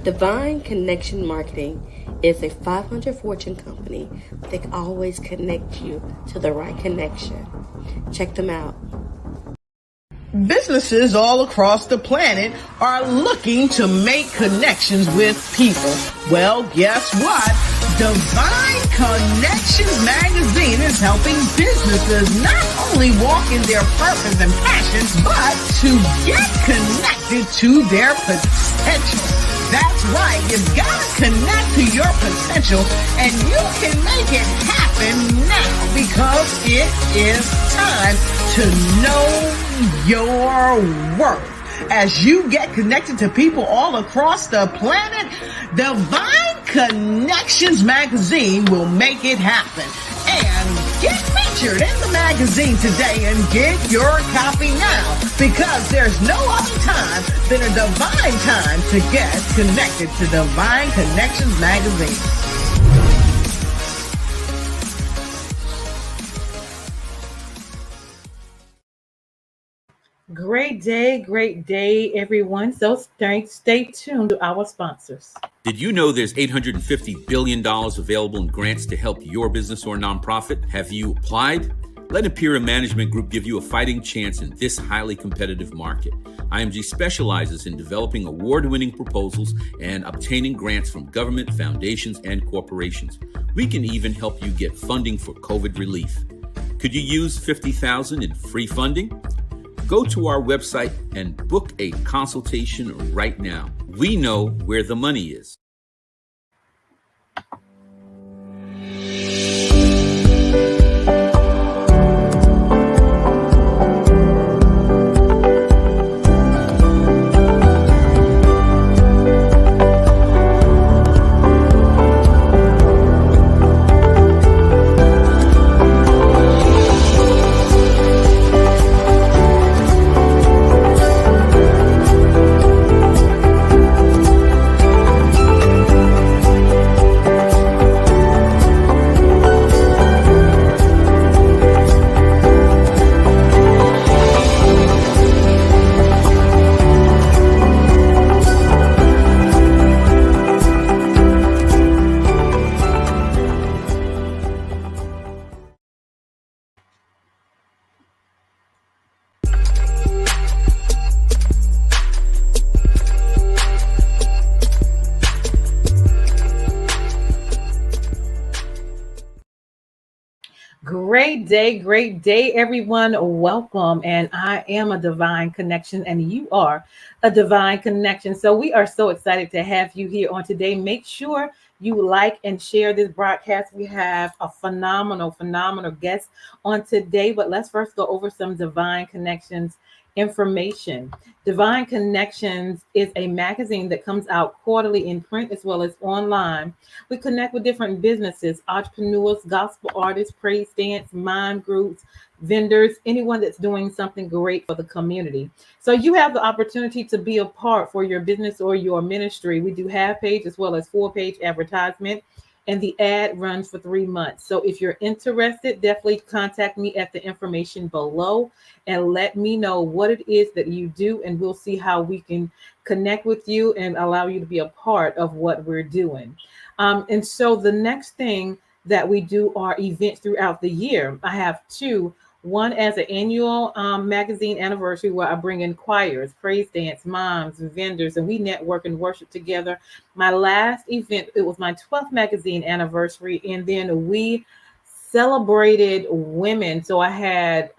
Divine Connection Marketing is a 500 Fortune company that can always connect you to the right connection. Check them out. Businesses all across the planet are looking to make connections with people. Well, guess what? Divine Connections magazine is helping businesses not only walk in their purpose and passions, but to get connected to their potential. That's right. You've got to connect to your potential, and you can make it happen now because it is time to know your worth. As you get connected to people all across the planet, Divine Connections magazine will make it happen. And get featured in the magazine today and get your copy now, because there's no other time than a divine time to get connected to Divine Connections magazine. Great day, everyone. So stay tuned to our sponsors. Did you know there's $850 billion available in grants to help your business or nonprofit? Have you applied? Let Nakira Management Group give you a fighting chance in this highly competitive market. IMG specializes in developing award-winning proposals and obtaining grants from government, foundations, and corporations. We can even help you get funding for COVID relief. Could you use $50,000 in free funding? Go to our website and book a consultation right now. We know where the money is. Great day, everyone. Welcome. And I am a Divine Connection, and you are a Divine Connection. So we are so excited to have you here on today. Make sure you like and share this broadcast. We have a phenomenal guest on today, but let's first go over some Divine Connections information. Divine Connections is a magazine that comes out quarterly in print as well as online. We connect with different businesses, entrepreneurs, gospel artists, praise dance, mime groups, vendors, anyone that's doing something great for the community. So you have the opportunity to be a part for your business or your ministry. We do half page as well as full page advertisement, and the ad runs for 3 months. So if you're interested, definitely contact me at the information below and let me know what it is that you do, and we'll see how we can connect with you and allow you to be a part of what we're doing. And so the next thing that we do are events throughout the year. I have two. One as an annual magazine anniversary where I bring in choirs, praise dance, moms, vendors, and we network and worship together. My last event, it was my 12th magazine anniversary, and then we celebrated women. So I had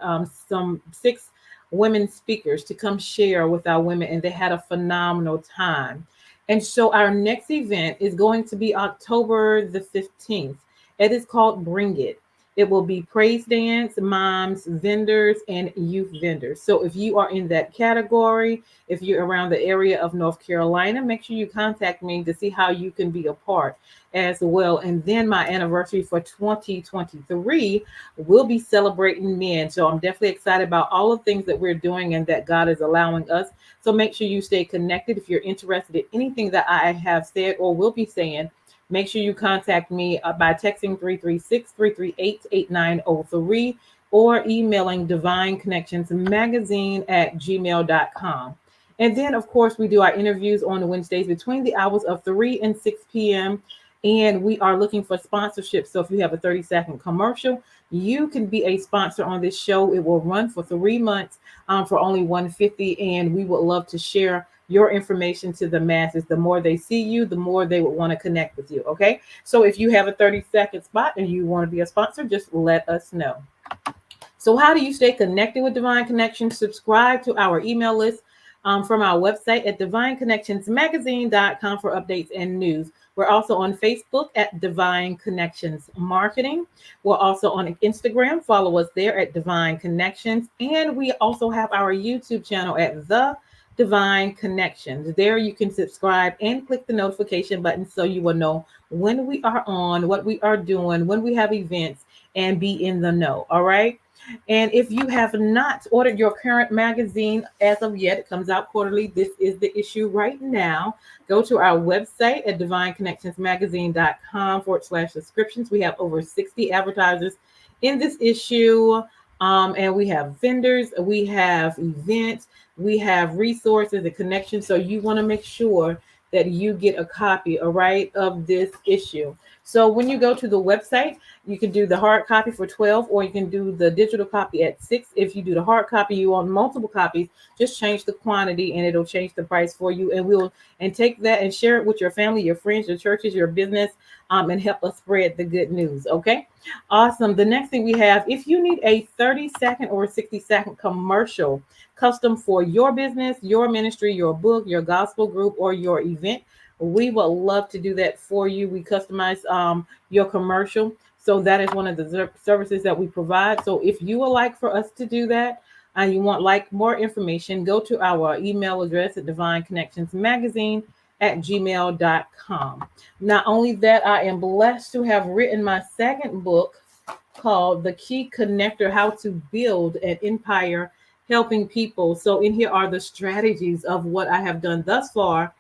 some 6 women speakers to come share with our women, and they had a phenomenal time. And so our next event is going to be October the 15th. It is called Bring It. It will be praise dance, moms, vendors, and youth vendors. So if you are in that category, if you're around the area of North Carolina, make sure you contact me to see how you can be a part as well. And then my anniversary for 2023, we'll be celebrating men. So I'm definitely excited about all the things that we're doing and that God is allowing us. So make sure you stay connected. If you're interested in anything that I have said or will be saying, make sure you contact me by texting 336-338-8903 or emailing divineconnectionsmagazine@gmail.com. And then, of course, we do our interviews on Wednesdays between the hours of 3 and 6 p.m. And we are looking for sponsorship. So if you have a 30-second commercial, you can be a sponsor on this show. It will run for 3 months for only $150. And we would love to share your information to the masses. The more they see you, the more they would want to connect with you. Okay. So if you have a 30-second spot and you want to be a sponsor, just let us know. So how do you stay connected with Divine Connections? Subscribe to our email list from our website at divineconnectionsmagazine.com for updates and news. We're also on Facebook at Divine Connections Marketing. We're also on Instagram. Follow us there at Divine Connections. And we also have our YouTube channel at The Divine Connections. There you can subscribe and click the notification button so you will know when we are on, what we are doing, when we have events, and be in the know. All right. And if you have not ordered your current magazine as of yet, it comes out quarterly. This is the issue right now. Go to our website at divineconnectionsmagazine.com/subscriptions. We have over 60 advertisers in this issue. And we have vendors, we have events, we have resources and connections. So you want to make sure that you get a copy, all right, of this issue. So when you go to the website, you can do the hard copy for 12, or you can do the digital copy at 6. If you do the hard copy, you want multiple copies, just change the quantity and it'll change the price for you. And take that and share it with your family, your friends, your churches, your business, and help us spread the good news. Okay. Awesome. The next thing we have, if you need a 30-second or 60-second commercial custom for your business, your ministry, your book, your gospel group, or your event, we would love to do that for you. We customize your commercial. So that is one of the services that we provide. So if you would like for us to do that and you want more information, go to our email address at divineconnectionsmagazine@gmail.com. Not only that, I am blessed to have written my second book called The Key Connector: How to Build an Empire Helping People. So in here are the strategies of what I have done thus far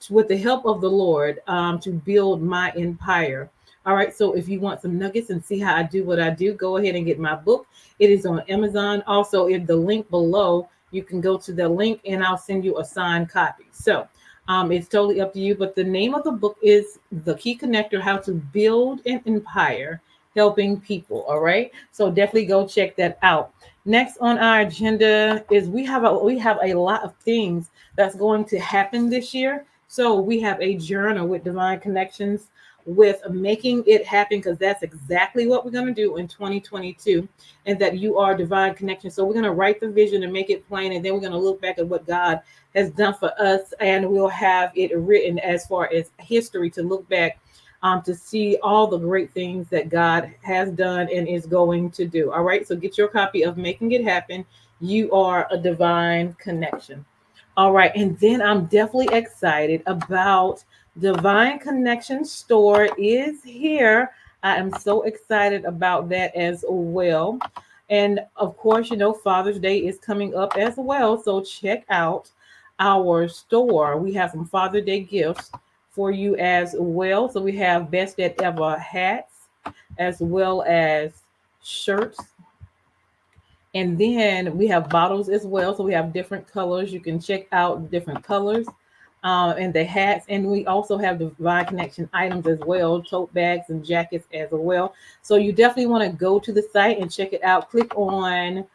with the help of the Lord to build my empire. All right. So if you want some nuggets and see how I do what I do, go ahead and get my book. It is on Amazon. Also, in the link below, you can go to the link and I'll send you a signed copy. So it's totally up to you. But the name of the book is The Key Connector: How to Build an Empire Helping People. All right. So definitely go check that out. Next on our agenda is we have a lot of things that's going to happen this year. So we have a journal with Divine Connections with making it happen, because that's exactly what we're going to do in 2022, and that you are Divine Connection. So we're going to write the vision and make it plain, and then we're going to look back at what God has done for us, and we'll have it written as far as history to look back to see all the great things that God has done and is going to do. All right, so get your copy of Making It Happen. You are a Divine Connection. All right, and then I'm definitely excited about Divine Connection store is here. I am so excited about that as well. And of course, Father's Day is coming up as well. So check out our store. We have some Father's Day gifts for you as well. So we have Best That Ever hats, as well as shirts. And then we have bottles as well. So we have different colors. You can check out different colors and the hats. And we also have Divine Connection items as well, tote bags and jackets as well. So you definitely want to go to the site and check it out. Click on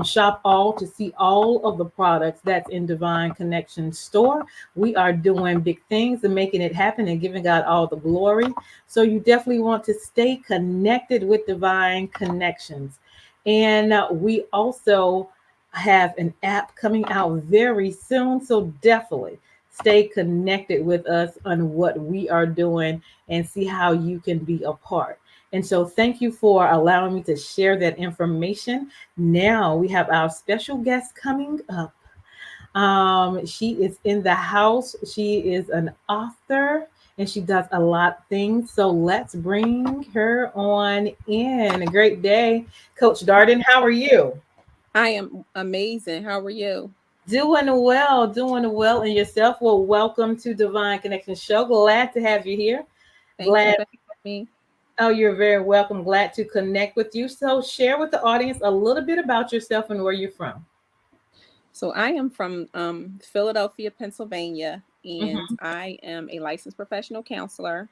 Shop All to see all of the products that's in Divine Connection store. We are doing big things and making it happen and giving God all the glory. So you definitely want to stay connected with Divine Connections. And we also have an app coming out very soon. So definitely stay connected with us on what we are doing and see how you can be a part. And so thank you for allowing me to share that information. Now we have our special guest coming up. She is in the house. She is an author and she does a lot of things. So let's bring her on in. A great day, Coach Darden. How are you? I am amazing. How are you? Doing well. And yourself? Well, welcome to Divine Connection Show. Glad to have you here. Thank you for having me. Oh, you're very welcome. Glad to connect with you. So share with the audience a little bit about yourself and where you're from. So I am from Philadelphia, Pennsylvania, and Mm-hmm. I am a licensed professional counselor.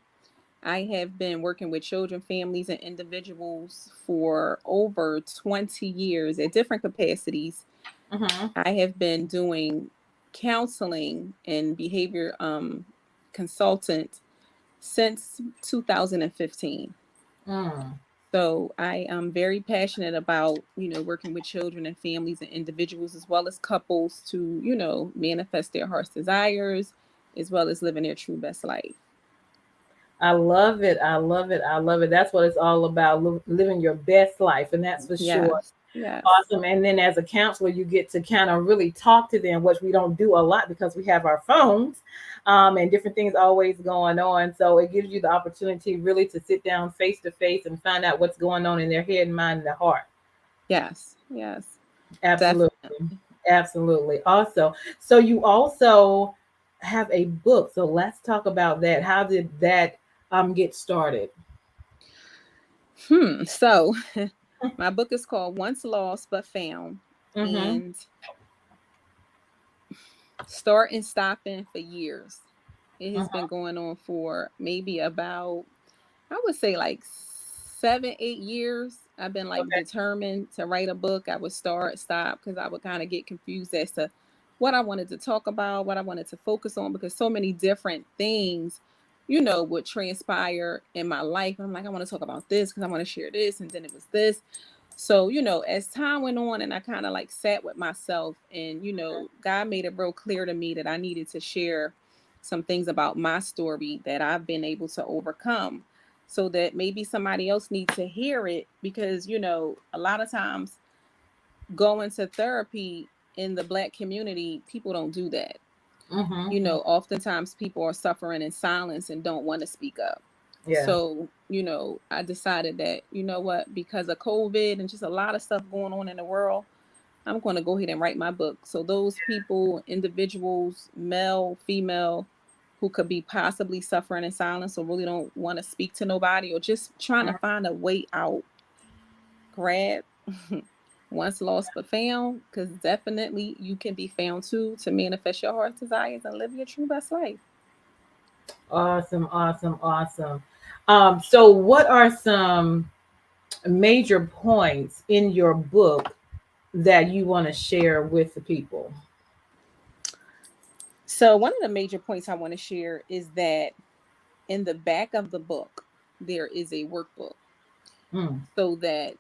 I have been working with children, families, and individuals for over 20 years at different capacities. Mm-hmm. I have been doing counseling and behavior consultant since 2015. Mm. So I am very passionate about, working with children and families and individuals as well as couples to, manifest their heart's desires as well as living their true best life. I love it. I love it. I love it. That's what it's all about, living your best life. And that's for sure. Yes. Yes. Awesome. And then as a counselor, you get to kind of really talk to them, which we don't do a lot because we have our phones and different things always going on. So it gives you the opportunity really to sit down face to face and find out what's going on in their head, mind, and their heart. Yes. Yes. Absolutely. Definitely. Absolutely. Also, so you also have a book. So let's talk about that. How did that get started? So my book is called Once Lost But Found. Mm-hmm. And start and stopping for years. It has been going on for maybe about, I would say like 7, 8 years. I've been like Okay. determined to write a book. I would start, stop, because I would kind of get confused as to what I wanted to talk about, what I wanted to focus on, because so many different things, would transpire in my life. I'm like, I want to talk about this because I want to share this. And then it was this. So, as time went on and I kind of like sat with myself and, God made it real clear to me that I needed to share some things about my story that I've been able to overcome so that maybe somebody else needs to hear it because, a lot of times going to therapy in the Black community, people don't do that. Mm-hmm. Oftentimes people are suffering in silence and don't want to speak up. Yeah. So, I decided that, what, because of COVID and just a lot of stuff going on in the world, I'm going to go ahead and write my book. So those people, individuals, male, female, who could be possibly suffering in silence or really don't want to speak to nobody or just trying to find a way out, grab Once Lost But Found, because definitely you can be found too to manifest your heart's desires and live your true best life. Awesome. Awesome. Awesome. So what are some major points in your book that you want to share with the people? So one of the major points I want to share is that in the back of the book, there is a workbook Mm. so that,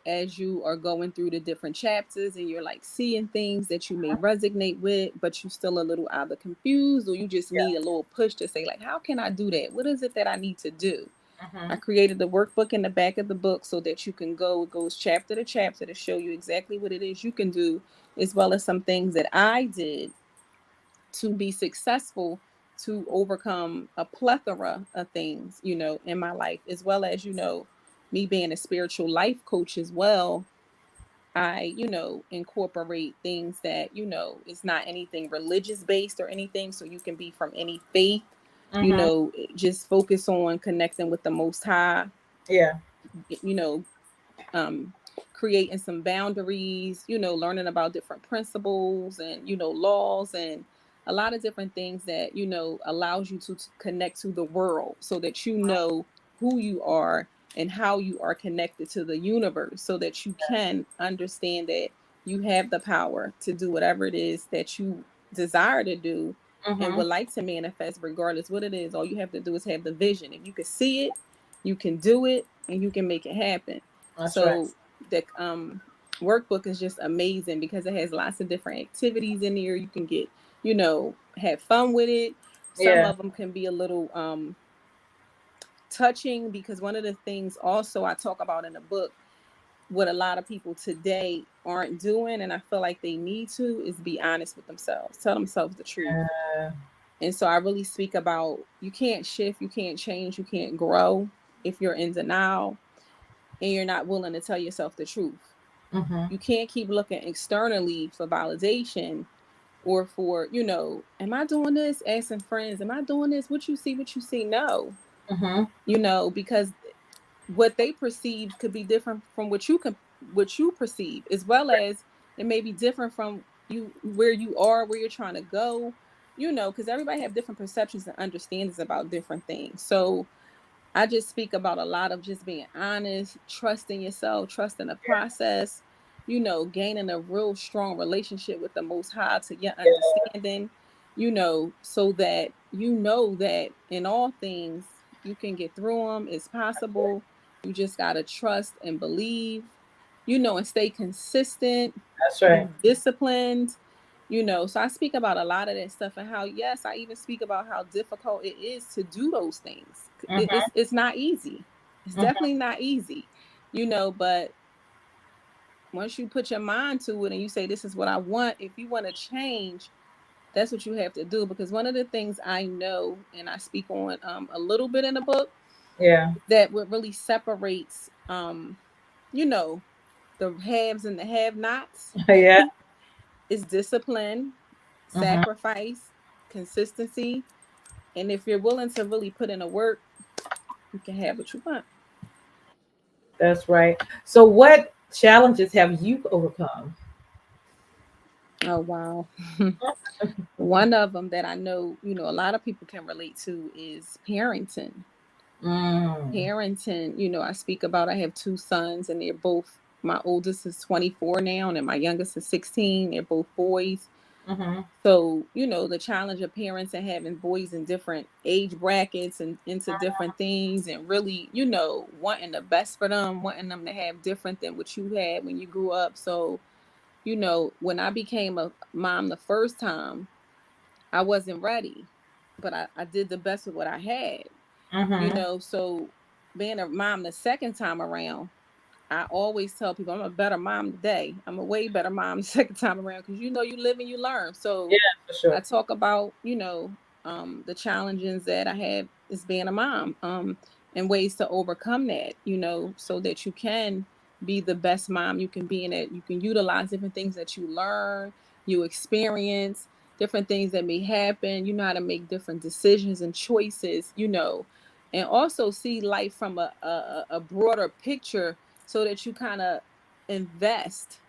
as you are going through the different chapters and you're like seeing things that you may resonate with, but you're still a little either confused or you just Yeah. need a little push to say, like, how can I do that? What is it that I need to do? I Mm-hmm. created the workbook in the back of the book so that you can go, it goes chapter to chapter to show you exactly what it is you can do, as well as some things that I did to be successful to overcome a plethora of things, in my life, as well as, me being a spiritual life coach as well. I, incorporate things that, it's not anything religious based or anything. So you can be from any faith, Mm-hmm. just focus on connecting with the Most High, Yeah. you know, um, creating some boundaries, learning about different principles and, laws and a lot of different things that, allows you to connect to the world so that you know who you are and how you are connected to the universe so that you can understand that you have the power to do whatever it is that you desire to do and Mm-hmm. would like to manifest regardless what it is. All you have to do is have the vision. If you can see it, you can do it and you can make it happen. That's right. So the workbook is just amazing because it has lots of different activities in there. You can get, have fun with it. Some Yeah. of them can be a little touching because one of the things also I talk about in the book, what a lot of people today aren't doing, and I feel like they need to, is be honest with themselves, tell themselves the truth. Uh, And so I really speak about you can't shift, you can't change, you can't grow if you're in denial and you're not willing to tell yourself the truth. mm-hmm. You can't keep looking externally for validation or for, am I doing this? Asking friends, am I doing this? What you see, what you see? No, Mm-hmm. because what they perceive could be different from what you perceive, as well as it may be different from where you are, where you're trying to go, because everybody have different perceptions and understandings about different things. So I just speak about a lot of just being honest, trusting yourself, trusting the process, gaining a real strong relationship with the Most High to your understanding, so that that in all things you can get through them. It's possible. You just got to trust and believe, and stay consistent, That's right. be disciplined. So I speak about a lot of that stuff, and how, yes, I even speak about how difficult it is to do those things. It's not easy. It's definitely not easy, but once you put your mind to it and you say, this is what I want, if you want to change, that's what you have to do. Because one of the things I know, and I speak on a little bit in the book, that what really separates the haves and the have-nots Yeah. is discipline, sacrifice, consistency. And if you're willing to really put in the work, you can have what you want. That's right. So what challenges have you overcome? Oh, wow. One of them that I know, a lot of people can relate to is parenting. Parenting, I speak about, I have two sons, and they're both, my oldest is 24 now, and my youngest is 16. They're both boys. So, the challenge of parents and having boys in different age brackets and into different things, and really, wanting the best for them, wanting them to have different than what you had when you grew up. So, when I became a mom the first time, I wasn't ready, but I did the best with what I had, so being a mom the second time around, I always tell people I'm a better mom today. I'm a way better mom the second time around, because you live and you learn. So Yeah, for sure. I talk about, the challenges that I have as being a mom, and ways to overcome that, so that you can be the best mom you can be, and that you can utilize different things that you learn, you experience, different things that may happen. You know how to make different decisions and choices, and also see life from a broader picture, so that you kind of invest,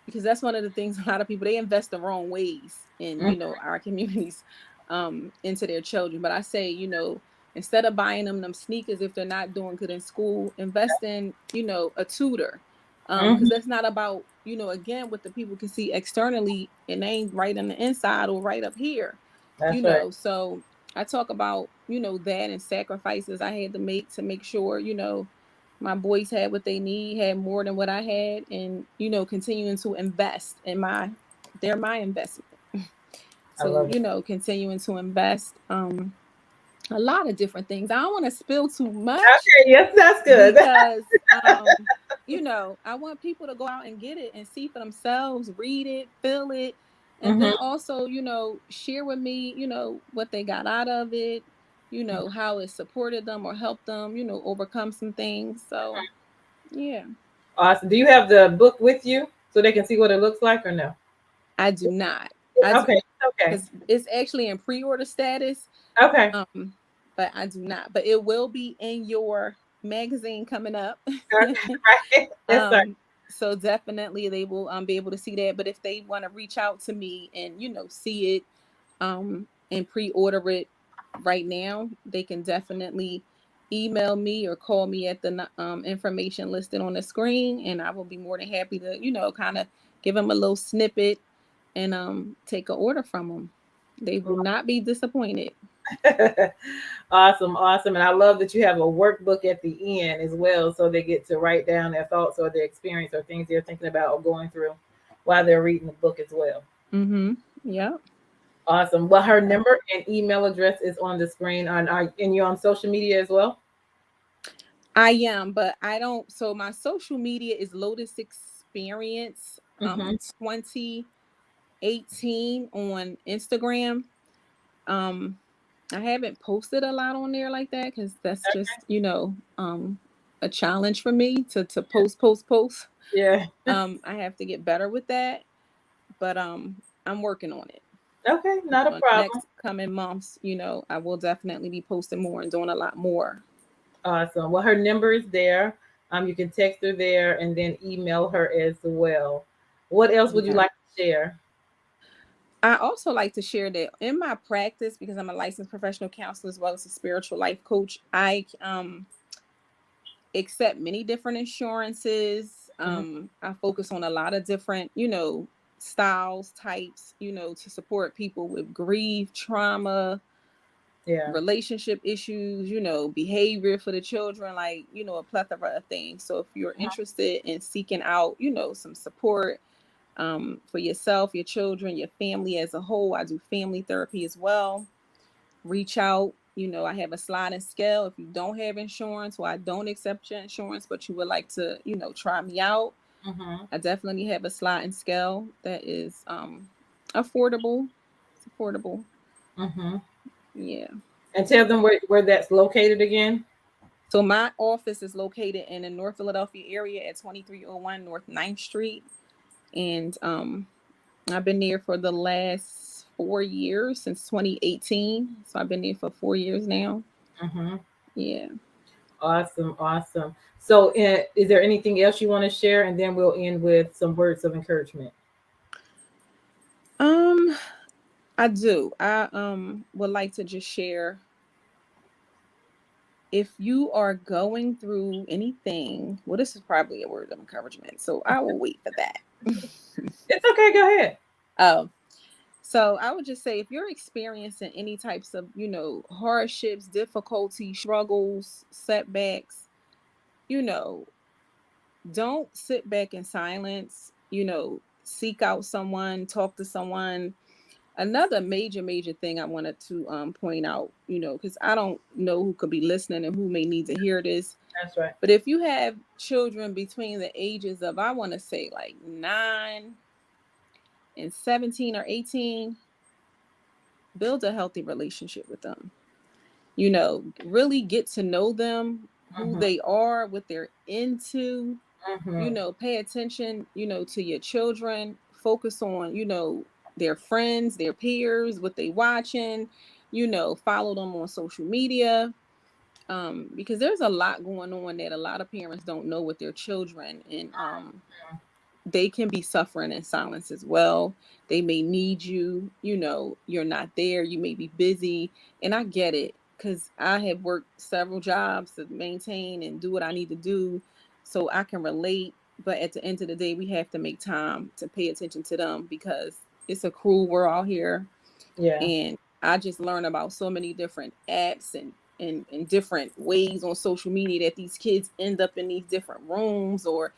because that's one of the things, a lot of people, they invest the wrong ways in our communities, into their children. But I say, instead of buying them sneakers if they're not doing good in school, invest in a tutor, because that's not about, again, what the people can see externally, and they ain't right on the inside or right up here. That's right. So I talk about that, and sacrifices I had to make sure my boys had what they need, had more than what I had, and continuing to invest in they're my investment. So continuing to invest a lot of different things. I don't want to spill too much. Okay, yes, that's good. Because I want people to go out and get it and see for themselves, read it, feel it, and then also share with me what they got out of it, how it supported them or helped them overcome some things. So yeah. Awesome. Do you have the book with you so they can see what it looks like, or no? I do not. Okay. Because it's actually in pre-order status. Okay. But I do not. But it will be in your magazine coming up. Right. Yes, So definitely they will be able to see that. But if they want to reach out to me and see it and pre-order it right now, they can definitely email me or call me at the information listed on the screen, and I will be more than happy to kind of give them a little snippet and take an order from them. They will not be disappointed. Awesome. And I love that you have a workbook at the end as well, so they get to write down their thoughts or their experience or things they're thinking about or going through while they're reading the book as well. Yeah. Awesome. Well, her number and email address is on the screen. And you're on social media as well? I am, but I don't. So my social media is Lotus Experience 2018 on Instagram. I haven't posted a lot on there like that, because that's just a challenge for me to post. Yeah. I have to get better with that, but I'm working on it. Okay, not a problem. Next coming months, I will definitely be posting more and doing a lot more. Awesome. Well, her number is there. You can text her there and then email her as well. What else would you like to share? I also like to share that in my practice, because I'm a licensed professional counselor as well as a spiritual life coach, I accept many different insurances. I focus on a lot of different, styles, types, to support people with grief, trauma, relationship issues, behavior for the children, like, a plethora of things. So if you're interested in seeking out, some support for yourself, your children, your family as a whole, I do family therapy as well. Reach out. I have a sliding scale. If you don't have insurance, or I don't accept your insurance, but you would like to, try me out, I definitely have a sliding scale that is affordable. It's affordable. Yeah. And tell them where that's located again. So my office is located in the North Philadelphia area at 2301 North 9th Street. And I've been there for the last 4 years, since 2018. So I've been there for 4 years now. Yeah. Awesome. So is there anything else you want to share? And then we'll end with some words of encouragement. I do. I would like to just share, if you are going through anything, well, this is probably a word of encouragement, so I will wait for that. It's okay. Go ahead. So I would just say, if you're experiencing any types of, hardships, difficulty, struggles, setbacks, don't sit back in silence, seek out someone, talk to someone. Another major thing I wanted to point out, because I don't know who could be listening and who may need to hear this. That's right. But if you have children between the ages of, I want to say, like 9 and 17 or 18, build a healthy relationship with them. Really get to know them, who they are, what they're into. Pay attention, to your children. Focus on, their friends, their peers, what they watching, follow them on social media. Because there's a lot going on that a lot of parents don't know with their children, and they can be suffering in silence as well. They may need you, you're not there, you may be busy. And I get it, because I have worked several jobs to maintain and do what I need to do, so I can relate. But at the end of the day, we have to make time to pay attention to them, because it's a cruel world out here. Yeah. And I just learned about so many different apps and different ways on social media that these kids end up in these different rooms, or,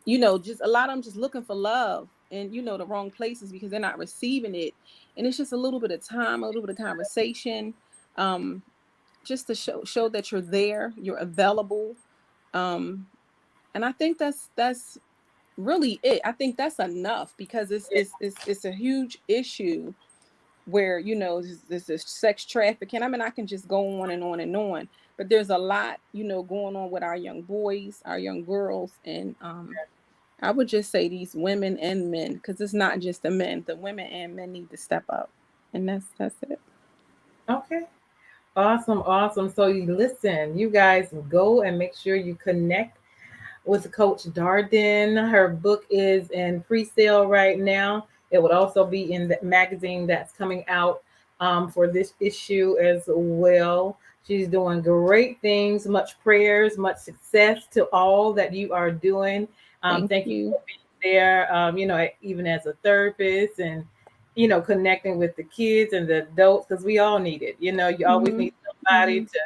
just a lot of them just looking for love in, the wrong places, because they're not receiving it. And it's just a little bit of time, a little bit of conversation, just to show that you're there, you're available. And I think that's really it. I think that's enough, because it's a huge issue where, this is sex trafficking. I mean, I can just go on and on and on, but there's a lot, going on with our young boys, our young girls. And I would just say these women and men, because it's not just the men, the women and men need to step up. And that's it. Okay. Awesome. So you guys go and make sure you connect with Coach Darden. Her book is in pre-sale right now. It would also be in the magazine that's coming out for this issue as well. She's doing great things. Much prayers, much success to all that you are doing. Thank you for being there, even as a therapist, and, connecting with the kids and the adults, because we all need it. You always need somebody to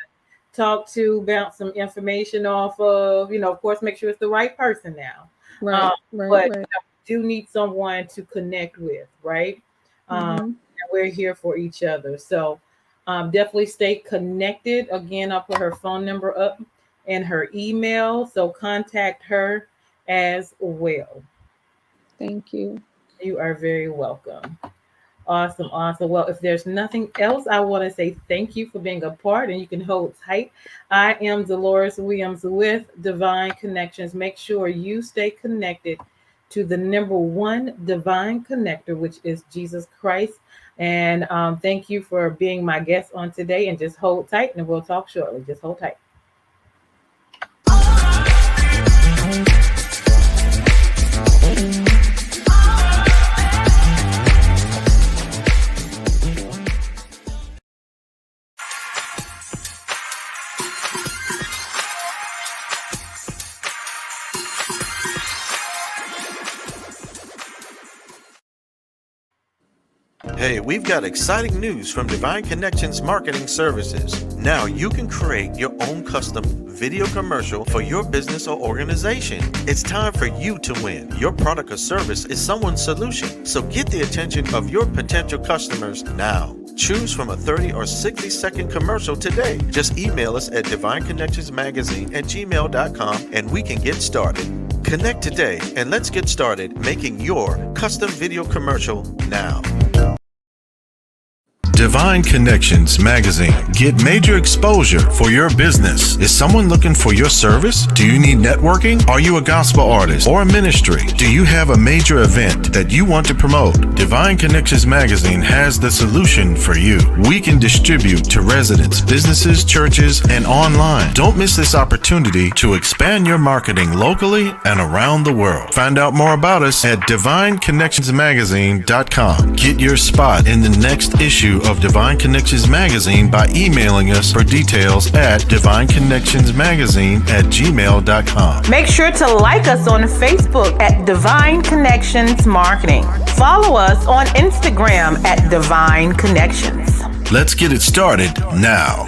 talk to, bounce some information off of, of course, make sure it's the right person now. Right. But do need someone to connect with, right? And we're here for each other. So definitely stay connected. Again, I'll put her phone number up and her email. So contact her as well. Thank you. You are very welcome. Awesome. Well, if there's nothing else, I want to say thank you for being a part, and you can hold tight. I am Deloris Williams with Divine Connections. Make sure you stay connected to the number one divine connector, which is Jesus Christ. And thank you for being my guest on today, and just hold tight, and we'll talk shortly. Just hold tight. Hey, we've got exciting news from Divine Connections Marketing Services. Now you can create your own custom video commercial for your business or organization. It's time for you to win. Your product or service is someone's solution, so get the attention of your potential customers now. Choose from a 30 or 60-second commercial today. Just email us at divineconnectionsmagazine@gmail.com and we can get started. Connect today and let's get started making your custom video commercial now. Divine Connections Magazine. Get major exposure for your business. Is someone looking for your service? Do you need networking? Are you a gospel artist or a ministry? Do you have a major event that you want to promote? Divine Connections Magazine has the solution for you. We can distribute to residents, businesses, churches, and online. Don't miss this opportunity to expand your marketing locally and around the world. Find out more about us at divineconnectionsmagazine.com. Get your spot in the next issue of Divine Connections Magazine by emailing us for details at divineconnectionsmagazine@gmail.com. Make sure to like us on Facebook at Divine Connections Marketing. Follow us on Instagram at Divine Connections. Let's get it started now.